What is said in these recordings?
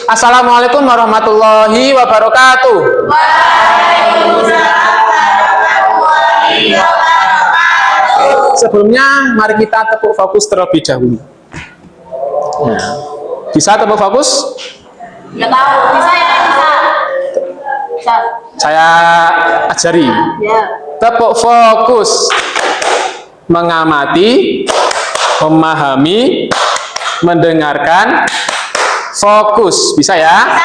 Assalamualaikum warahmatullahi wabarakatuh. Sebelumnya mari kita tepuk fokus terlebih dahulu. Nah, bisa tepuk fokus? Nggak tahu, bisa ya? Bisa. Saya ajari. Ya. Tepuk fokus. Mengamati, memahami, mendengarkan, fokus. Bisa ya?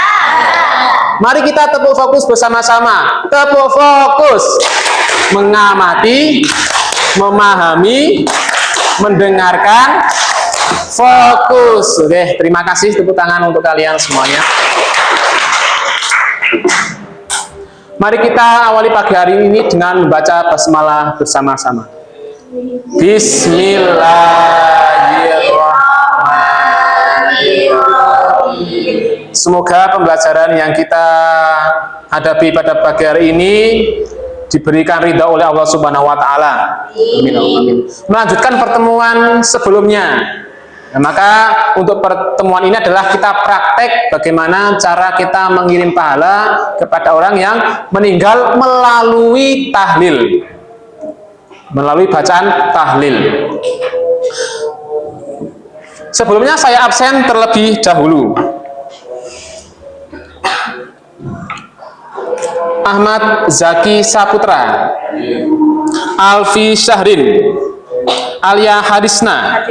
Mari kita tepuk fokus bersama-sama. Tepuk fokus. Mengamati, memahami, mendengarkan, fokus. Oke, terima kasih, tepuk tangan untuk kalian semuanya. Mari kita awali pagi hari ini dengan membaca basmalah bersama-sama. Bismillahirrahmanirrahim. Semoga pembelajaran yang kita hadapi pada pagi hari ini diberikan ridha oleh Allah Subhanahu wa Ta'ala. Amin. Amin. Melanjutkan pertemuan sebelumnya. Nah, maka untuk pertemuan ini adalah kita praktek bagaimana cara kita mengirim pahala kepada orang yang meninggal melalui tahlil, melalui bacaan tahlil. Sebelumnya saya absen terlebih dahulu. Ahmad Zaki Saputra, Alfi Syahrin, Alia Hadisna,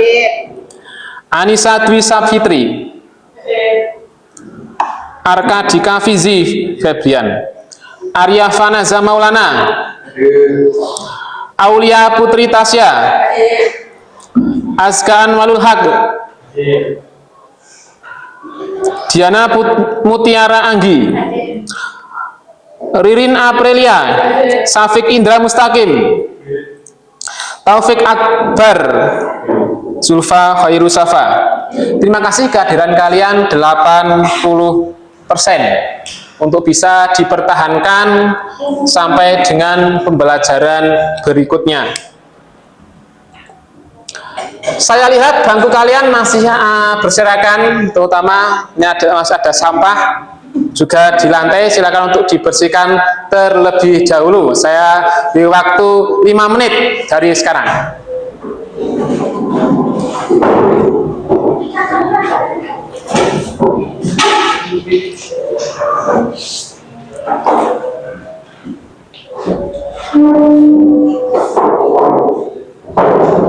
Anissa Dwi Sapfitri, Arkadika Fizi Febrian, Arya Fanaza Maulana, Aulia Putri Tasya, Azka Anwalul Haq, Diana Mutiara Anggi, Ririn Aprilia, Safik Indra Mustaqim, Taufik Akbar, Zulfa Khairu Safa. Terima kasih kehadiran kalian 80% untuk bisa dipertahankan sampai dengan pembelajaran berikutnya. Saya lihat bangku kalian masih berserakan, terutama ini masih ada sampah juga di lantai. Silakan untuk dibersihkan terlebih dahulu. Saya beri waktu 5 menit dari sekarang.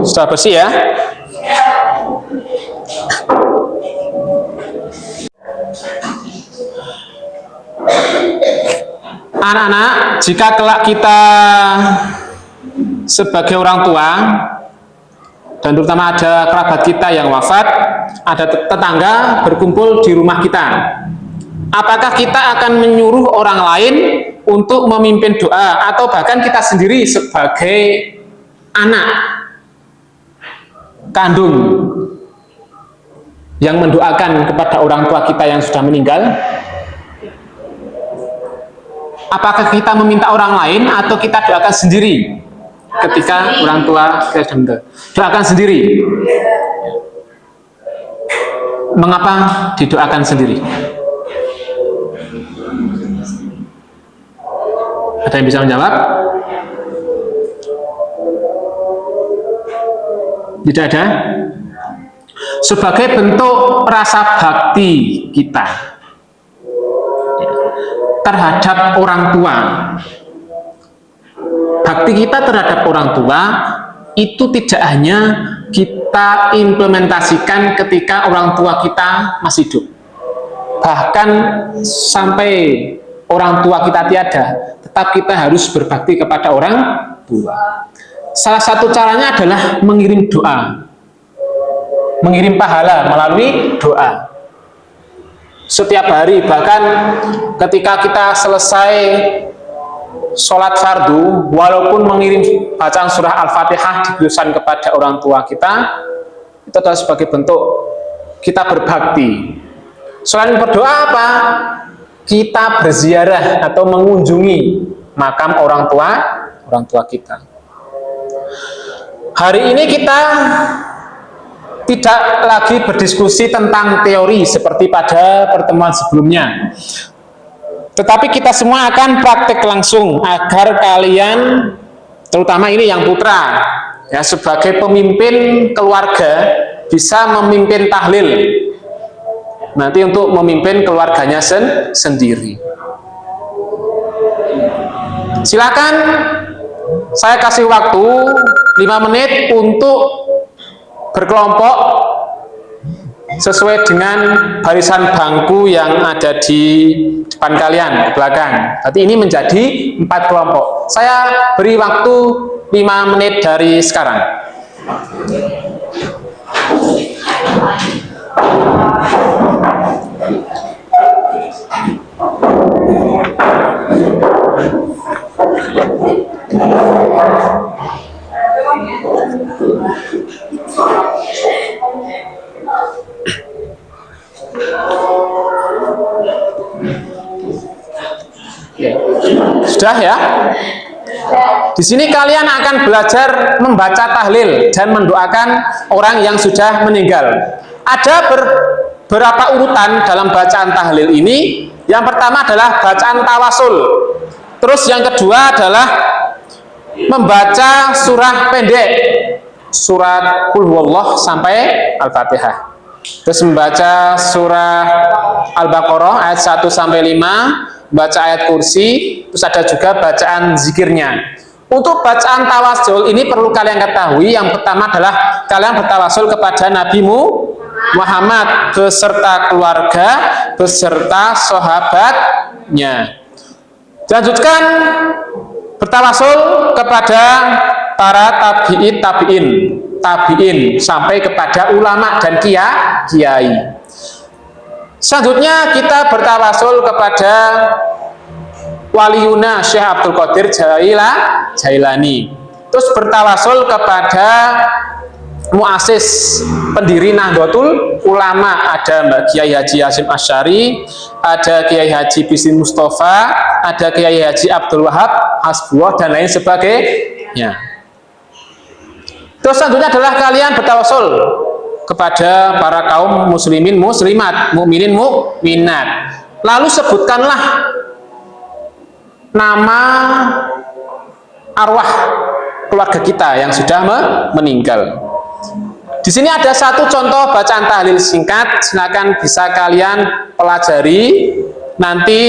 Sudah bersih ya? Anak-anak, jika kelak kita sebagai orang tua dan terutama ada kerabat kita yang wafat, ada tetangga berkumpul di rumah kita, apakah kita akan menyuruh orang lain untuk memimpin doa atau bahkan kita sendiri sebagai anak kandung yang mendoakan kepada orang tua kita yang sudah meninggal? Apakah kita meminta orang lain atau kita doakan sendiri ketika orang tua kita sudah meninggal? Doakan sendiri. Mengapa didoakan sendiri? Ada yang bisa menjawab? Tidak ada? Sebagai bentuk rasa bakti kita terhadap orang tua. Bakti kita terhadap orang tua itu tidak hanya kita implementasikan ketika orang tua kita masih hidup. Bahkan sampai orang tua kita tiada, tetap kita harus berbakti kepada orang tua. Salah satu caranya adalah mengirim doa, mengirim pahala melalui doa. Setiap hari, bahkan ketika kita selesai sholat fardu, walaupun mengirim bacaan surah Al-Fatihah ditujukan kepada orang tua kita, itu adalah sebagai bentuk kita berbakti. Selain berdoa apa? Kita berziarah atau mengunjungi makam orang tua kita. Hari ini kita tidak lagi berdiskusi tentang teori seperti pada pertemuan sebelumnya, tetapi kita semua akan praktek langsung agar kalian, terutama ini yang putra, ya, sebagai pemimpin keluarga bisa memimpin tahlil nanti untuk memimpin keluarganya sendiri. Silakan, saya kasih waktu 5 menit untuk berkelompok sesuai dengan barisan bangku yang ada di depan kalian, belakang. Berarti ini menjadi 4 kelompok. Saya beri waktu 5 menit dari sekarang. Sudah ya? Di sini kalian akan belajar membaca tahlil dan mendoakan orang yang sudah meninggal. Ada beberapa urutan dalam bacaan tahlil ini. Yang pertama adalah bacaan tawasul. Terus yang kedua adalah membaca surah pendek, surat Qul Huwallah sampai Al-Fatihah. Terus membaca surah Al-Baqarah ayat 1 sampai 5, baca ayat kursi, terus ada juga bacaan zikirnya. Untuk bacaan tawasul ini perlu kalian ketahui, yang pertama adalah kalian bertawasul kepada Nabi Muhammad beserta keluarga, beserta sahabatnya. Dilanjutkan bertawasul kepada para tabi'in sampai kepada ulama dan kiai. Selanjutnya kita bertawasul kepada waliuna Syekh Abdul Qadir Jailani. Terus bertawasul kepada muasis pendiri Nahdlatul Ulama, ada Mbak Kiai Haji Hasyim Asy'ari, ada Kiai Haji Bisri Mustafa, ada Kiai Haji Abdul Wahab Hasbullah dan lain sebagainya. Terus selanjutnya adalah kalian bertawasul kepada para kaum muslimin muslimat, mukminin mukminat. Lalu sebutkanlah nama arwah keluarga kita yang sudah meninggal. Di sini ada satu contoh bacaan tahlil singkat, silakan bisa kalian pelajari. Nanti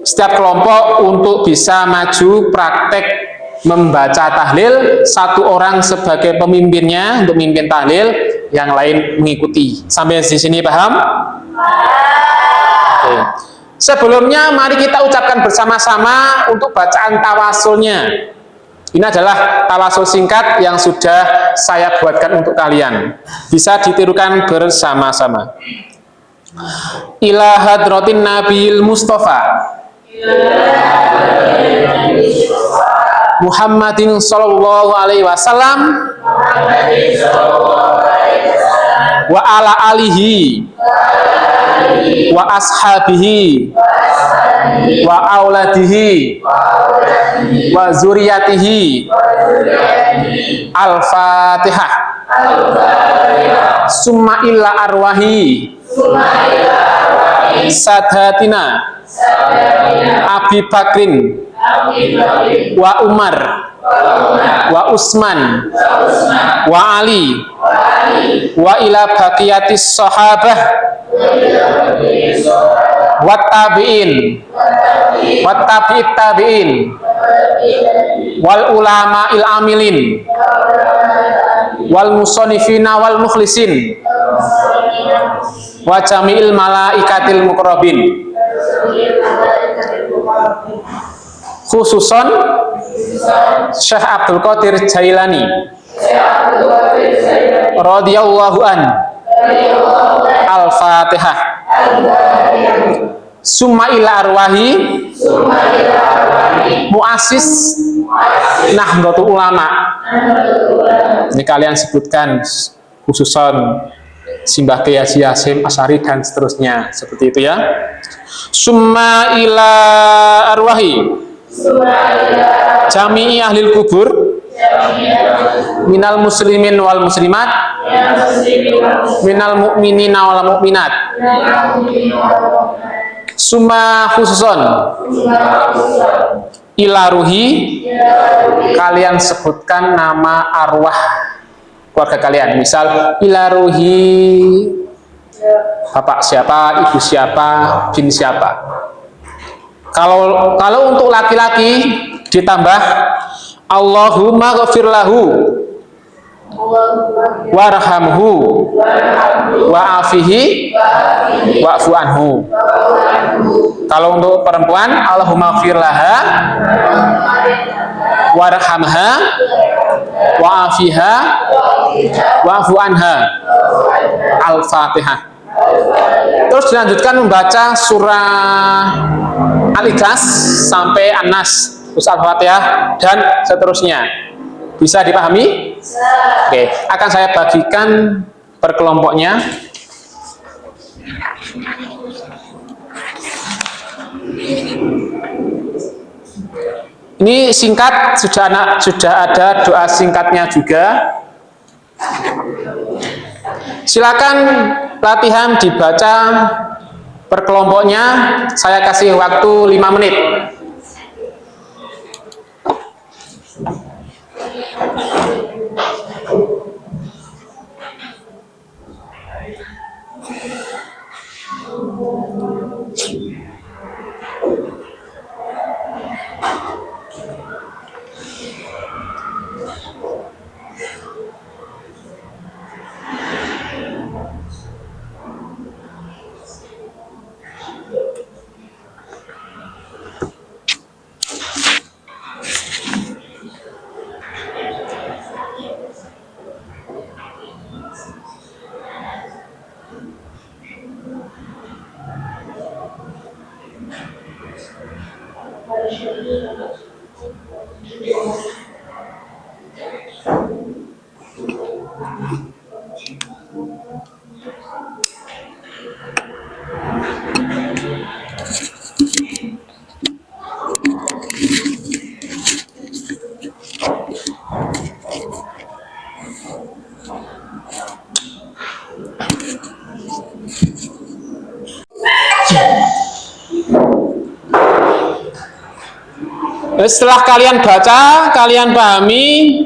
setiap kelompok untuk bisa maju praktek membaca tahlil, satu orang sebagai pemimpinnya untuk memimpin tahlil, yang lain mengikuti. Sampai di sini paham? Oke. Sebelumnya mari kita ucapkan bersama-sama untuk bacaan tawasulnya. Ini adalah tawasul singkat yang sudah saya buatkan untuk kalian. Bisa ditirukan bersama-sama. Ila hadratin Nabil Mustafa Muhammadin sallallahu alaihi wasallam wa ala alihi wa ashabihi wa auladihi wa zuriyatihi. Al-Fatihah. Summa illa arwahi sadatina Abi Bakrin wa Umar wa Utsman wa Ali wa ila baqiyatis sahabah wa tabi'in wa tabi'it tabi'in wal ulama'il amilin wal musannifina wal mukhlisin wa jami'il malaikatil muqarrabin, khususon Syekh Abdul Qadir Jailani radhiyallahu an. Al-Fatihah. Summa ila arwahi muassis Nahdlatul Ulama. Ini kalian sebutkan khususon Simbah Kiai Haji Hasyim Asy'ari dan seterusnya, seperti itu ya. Summa ila arwahi jami'i ahlil kubur minal muslimin wal muslimat, minal mu'minina wal mu'minat. Summa khususon ila ruhi, kalian sebutkan nama arwah keluarga kalian. Misal ila ruhi bapak siapa, ibu siapa, bin siapa. Kalau untuk laki-laki ditambah Allahumma ghafir lahu warhamhu wa'afihi wa'fu anhu. Kalau untuk perempuan Allahumma ghafir laha warhamha wa'afiha wa'fu anha. Al-Fatihah. Terus dilanjutkan membaca surah Al-Ikhlas sampai An-Nas, terus Al-Fatihah dan seterusnya. Bisa dipahami? Oke, akan saya bagikan per kelompoknya. Ini singkat, sudah ada doa singkatnya juga. Silakan latihan dibaca per kelompoknya. Saya kasih waktu 5 menit. Setelah kalian baca, kalian pahami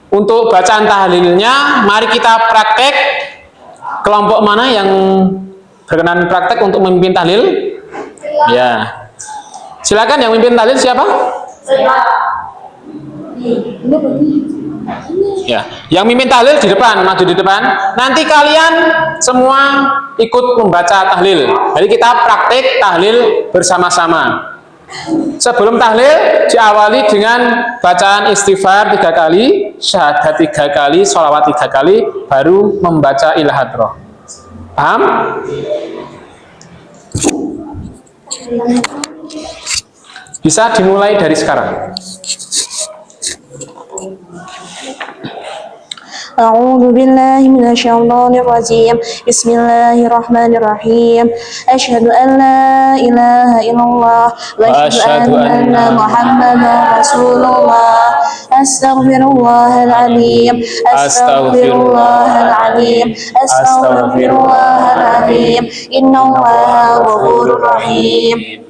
untuk bacaan tahlilnya, mari kita praktek. Kelompok mana yang berkenan praktek untuk memimpin tahlil? Ya, silakan yang memimpin tahlil siapa? Ya, yang memimpin tahlil di depan, maju di depan. Nanti kalian semua ikut membaca tahlil. Jadi kita praktek tahlil bersama-sama. Sebelum tahlil diawali dengan bacaan istighfar 3 kali, syahadat 3 kali, sholawat 3 kali, baru membaca ila hadroh. Paham? Bisa dimulai dari sekarang. أعوذ بالله من الشيطان الرجيم بسم الله الرحمن الرحيم أشهد أن لا إله إلا الله وأشهد أن محمدا رسول الله أستغفر الله العليم أستغفر الله العليم أستغفر الله العليم إن الله غفور رحيم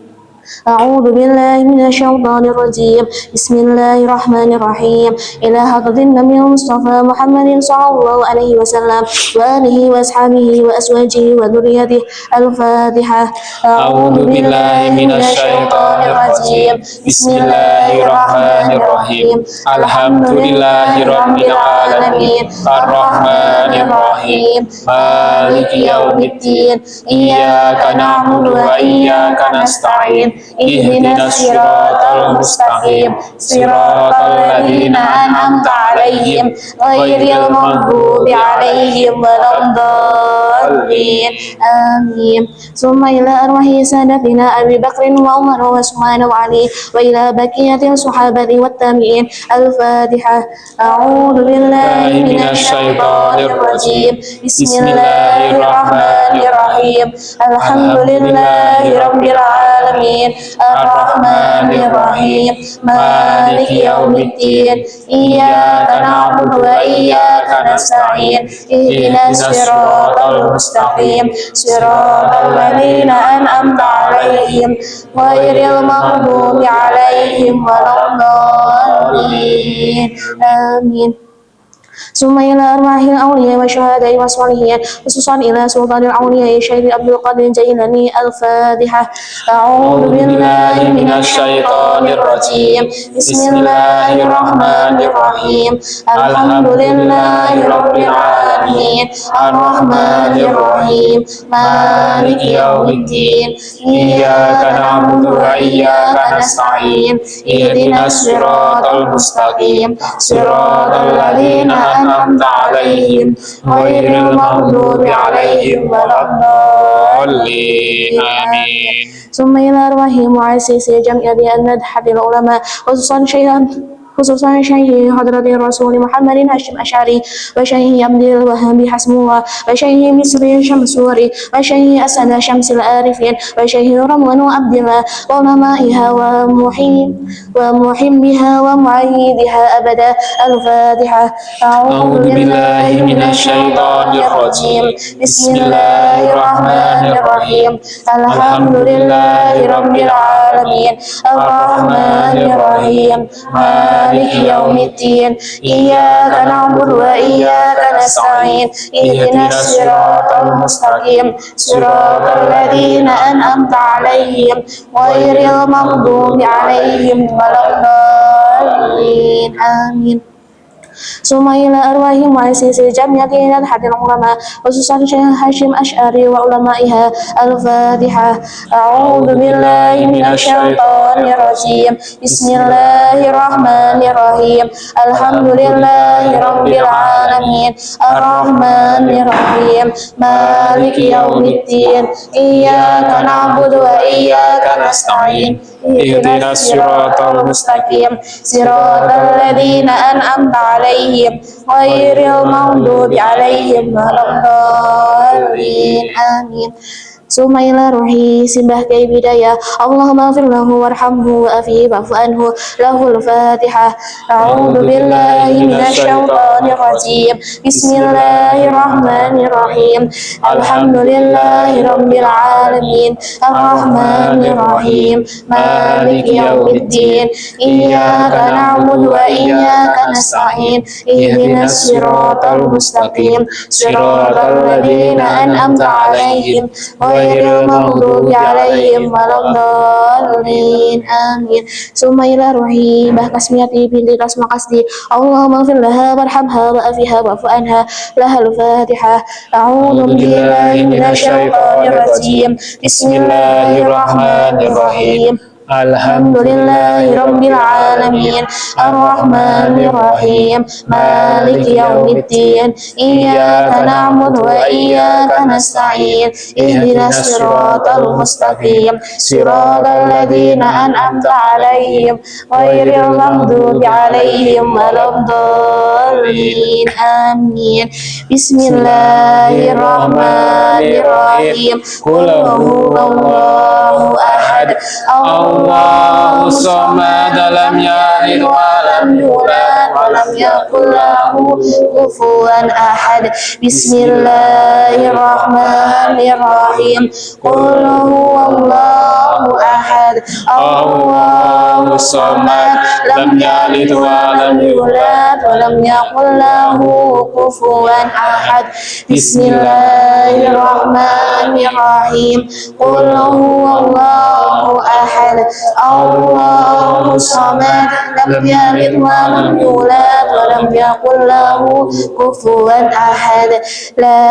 أعوذ بالله من الشيطان الرجيم بسم الله الرحمن الرحيم إلى حضرة النبي المصطفى محمد صلى الله عليه وسلم وآله وأصحابه وأزواجه وذريته الفاتحة أعوذ بالله من الشيطان الرجيم بسم الله الرحمن الرحيم الحمد لله رب العالمين الرحمن الرحيم مالك يوم الدين إياك نعبد وإياك نستعين اهدنا الصراط المستقيم صراط الذين أنعمت عليهم غير المغضوب عليهم ولا الضالين آمين ثم إلى أرواح سادتنا أبي بكر وعمر وعثمان وعلي وإلى بقية الصحابة والتابعين الفاتحة أعوذ بالله من الشيطان الرجيم بسم الله الرحمن الرحيم الحمد لله رب العالمين العالمين الرحمن الرحيم مالك يوم الدين إياك نعبد وإياك نستعين اهدنا الصراط المستقيم صراط الذين أنعمت عليهم غير المغضوب عليهم ولا الضالين آمين. ثم إلى أرواح الأولياء والشهداء والصالحين خصوصا إلى سلطان الأولياء الشيخ عبد القادر الجيلاني الفاتحة. أعوذ بالله من الشيطان الرجيم بسم الله الرحمن الرحيم الحمد لله رب العالمين الرحمن الرحيم مالك يوم الدين إياك نعبد وإياك نستعين اهدنا الصراط المستقيم صراط الذين أنعمت عليهم غير المغضوب عليهم ولا الضالين آمين. ثم إلى أرواح مؤسسي جمعية الندحة العلماء خصوصا شيخ حضرة الرسول محمد هاشم أشعري وشيخ عبد الوهاب حسموه وشيخ مصر شمسوري وشيخ أسد شمس العارفين وشيخ رمضان عبد الله وعلمائها ومحبها ومعيدها أبدا. الفاتحة. أعوذ بالله من الشيطان الرجيم بسم الله الرحمن الرحيم الحمد لله رب العالمين الرحمن الرحيم مالك يوم الدين إياك نعبد وإياك نستعين اهدنا الصراط المستقيم صراط الذين أنعمت عليهم غير المغضوب عليهم ولا الضالين آمين. ثم إلى أرواح مؤسسي جمعية ندحة العلماء خصوصا شيخ هاشم أشعري وعلمائها. الفاتحة. أعوذ بالله من الشيطان الرجيم بسم الله الرحمن الرحيم الحمد لله رب العالمين الرحمن الرحيم مالك يوم الدين إياك نعبد وإياك نستعين اهدنا الصراط المستقيم صراط الذين أنعمت عليهم غير المغضوب عليهم ولا الضالين آمين. ثم إلى روحي سبح كي بداية اللهم اغفر له وارحمه وأفيه واعف عنه. له الفاتحة. أعوذ بالله من الشيطان الرجيم بسم الله الرحمن الرحيم الحمد لله رب العالمين الرحمن الرحيم مالك يوم الدين إياك نعبد وإياك نستعين اهدنا الصراط المستقيم صراط الذين أنعمت عليهم غير المغضوب عليهم ولا الضالين آمين. ثم إلى روحي Mbah Kasmiati binti Kasma Kasdi اللهم اغفر لها وارحمها وأفها واعف عنها. لها الفاتحة. أعوذ بالله من الشيطان الرجيم بسم الله الرحمن الرحيم الحمد لله رب العالمين الرحمن الرحيم مالك يوم الدين إياك نعبد وإياك نستعين اهدنا الصراط المستقيم صراط الذين أنعمت عليهم غير المغضوب عليهم ولا الضالين آمين. بسم الله الرحمن الرحيم قل هو الله أحد الله الصمد لم يلد ولم يولد ولم يكن له كفوا أحد. بسم الله الرحمن الرحيم قل هو الله أحد الله الصمد لم يلد ولم يولد ولم يكن له كفوا أحد. بسم الله الرحمن الرحيم قل هو الله أحد الله الصمد لم يلد ولم يولد ولم يكن له كفوا أحد. لا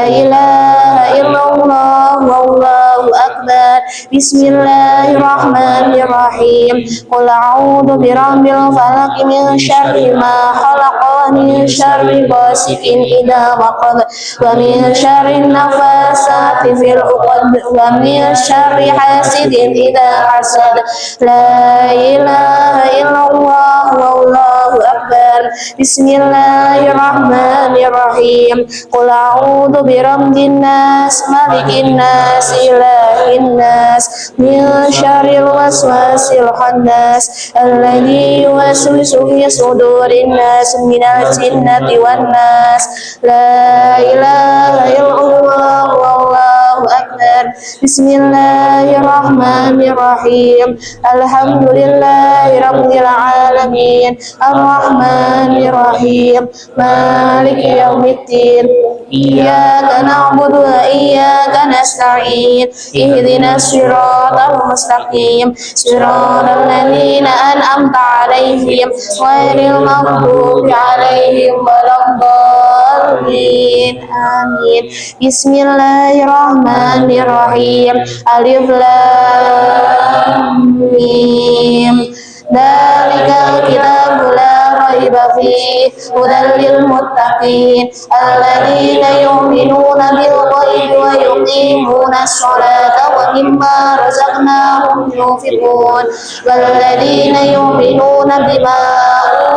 إله إلا الله والله أكبر. بسم الله الرحمن الرحيم قل أعوذ برب الفلق من شر ما خلق ومن شر غاسق إذا وقب ومن شر النفاثات في العقد ومن شر حاسد إذا حسد. لا إله إلا الله والله أكبر. Bismillahirrahmanirrahim. Qul a'udzu birabbin nas, malikin nas, ilahin nas, min syarril waswasil khannas, alladzi yuwaswisu fi sudurin nas, minal jinnati wan nas. La ilaha illallah, wallahu akbar. Bismillahirrahmanirrahim. Alhamdulillahirabbil alamin. Arrahmanirrahim. Maliki yaumiddin. Iyyaka na'budu wa iyyaka nasta'in. Ihdinas siratal mustaqim. Siratal ladzina an'amta 'alaihim ghairil maghdubi 'alaihim waladdallin. Amin. Bismillahirrahmanirrahim. Alif lam mim. Dzalikal kitabu la raiba fihi hudan lil muttaqin alladzina yu'minuna bil ghaibi wa yuqimuna as-salata wa mimma razaqnahum yunfiqun walladzina yu'minuna bima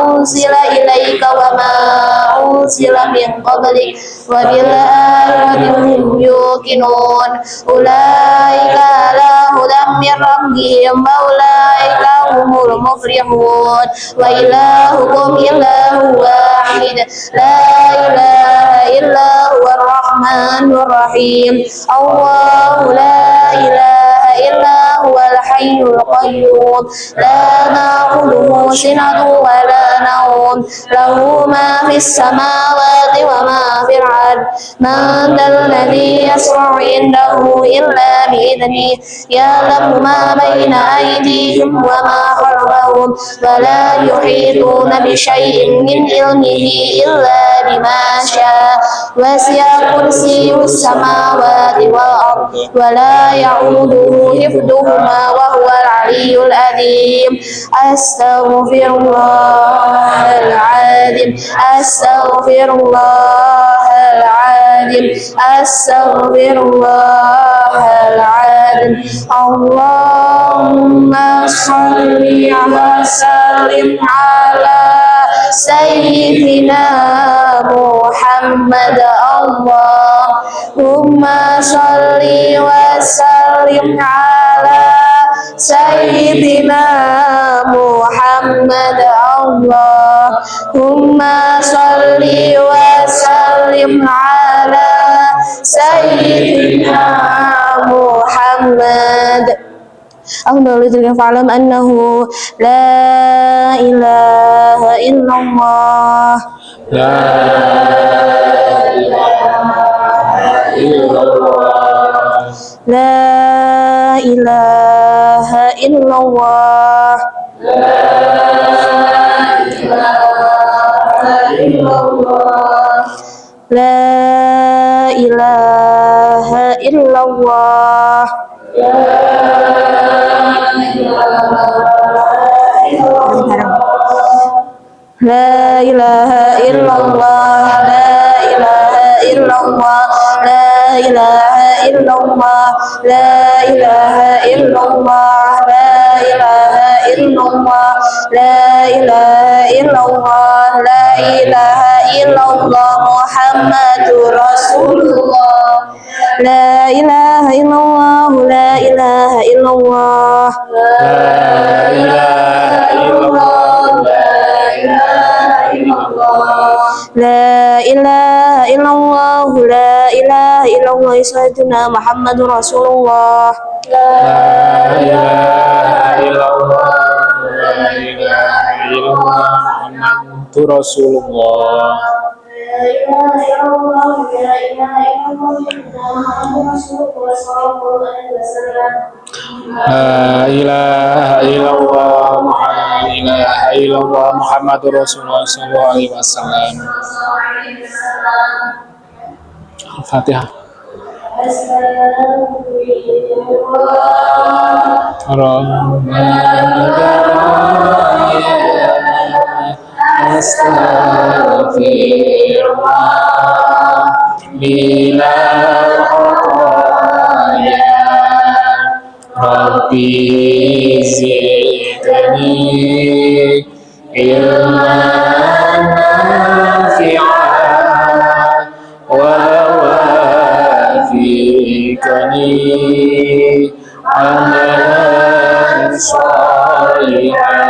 unzila ilaika wa ma unzila min qablik wa bil akhirati hum yuqinun ulaika ala hudan min rabbihim wa ulaika humul muflihun wa ilahukum ilahu wahid la ilaha illa huwa ar-rahmanur rahim. Allahu la ilaha illa huwa al-hayyul qayyum la ta'khudhuhu sinatun wa la nawm lahu ma fis samawati wa ma fil ard man dhal ladzi yashfa'u indahu illa bi idhnihi ya'lamu ma bayna aydihim wa ma khalfahum wa la yuhituna bi syai'in min ilmihi illa bima syaa wasi'a kursiyyuhus samawati wal ardi wa la ya'uduhu hifdhuhuma wa huwal 'aliyyul 'azim. Astaghfirullahal 'azim. Astaghfirullahal 'azim. Astaghfirullahal 'azim. Allahumma shalli wa sallim ala sayyidina Muhammad. Allahumma shalli wa sallim ala sayyidina Muhammad. Allahumma shalli wa sallim ala sayyidina Muhammad. Allahumma fa'lam annahu la ilaha illallah. La ilaha illallah. La ilaha illallah. La ilaha illallah. La ilaha illallah. La ilaha illallah. La ilaha illallah. La ilaha illallah. La ilaha illallah. La ilaha illallah. La ilaha illallah. La ilaha illallah. Muhammadur Rasulullah. La ilaha illallah. La ilaha illallah. La ilaha illallah. La ilaha illallah. La ilaha illallah. Sayyidina Muhammadur Rasulullah. La ilaha illallah. La ilaha illallah. Muhammadur Rasulullah. La ilaha illallah. La ilaha illallah. Muhammadur Rasulullah sallallahu alaihi wasallam. La ilaha illallah. La ilaha illallah. Muhammadur Rasulullah sallallahu alaihi wasallam. Al-Fatihah. Astaghfirullah minal khataaya Rabbi zidni ilman نافعا ووافقني عملا صالحا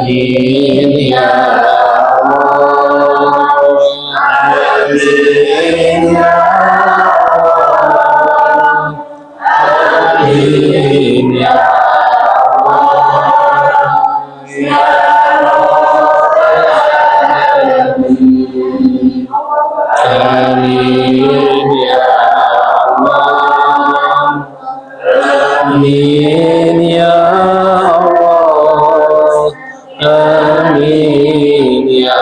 آمين يا الله آمين يا الله آمين يا آمين يا الله آمين يا الله آمين يا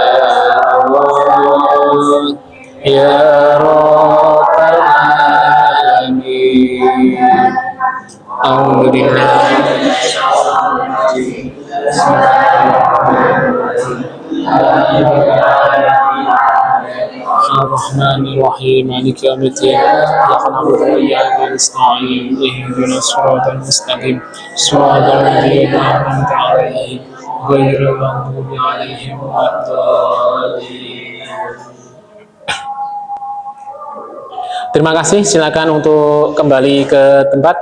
الله يا رب العالمين أعوذ بالله من الشيطان الرجيم بسم الله الرحمن الرحيم مالك يوم الدين إياك نعبد وإياك نستعين اهدنا الصراط المستقيم صراط الذين أنعمت عليهم غير المغضوب عليهم ولا الضالين. Terima kasih, silakan untuk kembali ke tempat.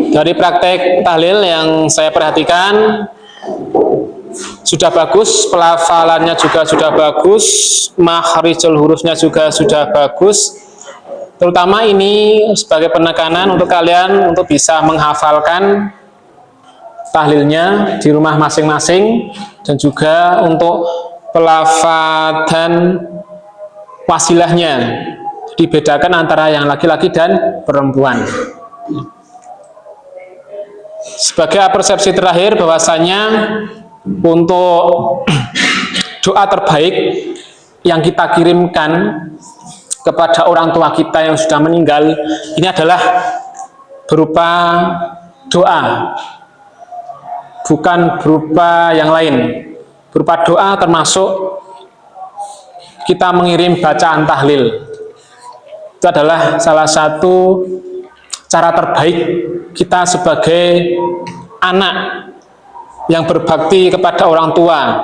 Dari praktek tahlil yang saya perhatikan sudah bagus, pelafalannya juga sudah bagus, makhrijul hurufnya juga sudah bagus. Terutama ini sebagai penekanan untuk kalian untuk bisa menghafalkan tahlilnya di rumah masing-masing, dan juga untuk pelafadzan wasilahnya dibedakan antara yang laki-laki dan perempuan. Sebagai persepsi terakhir bahwasanya untuk doa terbaik yang kita kirimkan kepada orang tua kita yang sudah meninggal ini adalah berupa doa, bukan berupa yang lain. Berupa doa termasuk kita mengirim bacaan tahlil. Itu adalah salah satu cara terbaik kita sebagai anak yang berbakti kepada orang tua.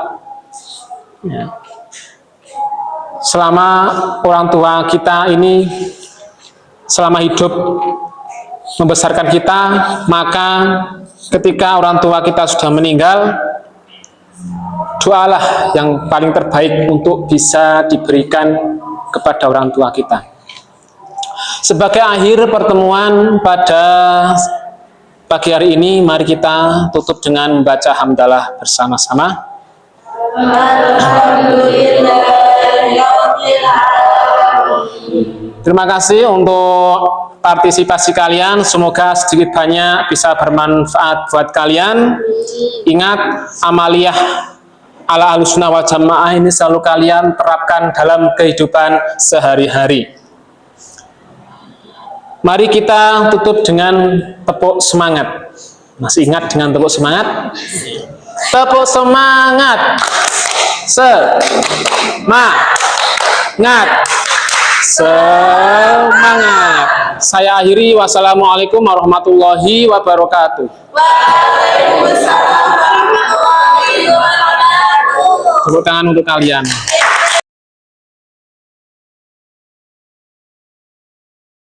Ya. Selama orang tua kita ini selama hidup membesarkan kita, maka ketika orang tua kita sudah meninggal, doalah yang paling terbaik untuk bisa diberikan kepada orang tua kita. Sebagai akhir pertemuan pada pagi hari ini, mari kita tutup dengan membaca hamdalah bersama-sama. Terima kasih untuk partisipasi kalian. Semoga sedikit banyak bisa bermanfaat buat kalian. Ingat, amaliyah ala ahlussunnah wal jamaah ini selalu kalian terapkan dalam kehidupan sehari-hari. Mari kita tutup dengan tepuk semangat. Masih ingat dengan tepuk semangat? Tepuk semangat. Semangat. Semangat. Saya akhiri. Wassalamualaikum warahmatullahi wabarakatuh. Waalaikumsalam warahmatullahi wabarakatuh. Tepuk tangan untuk kalian.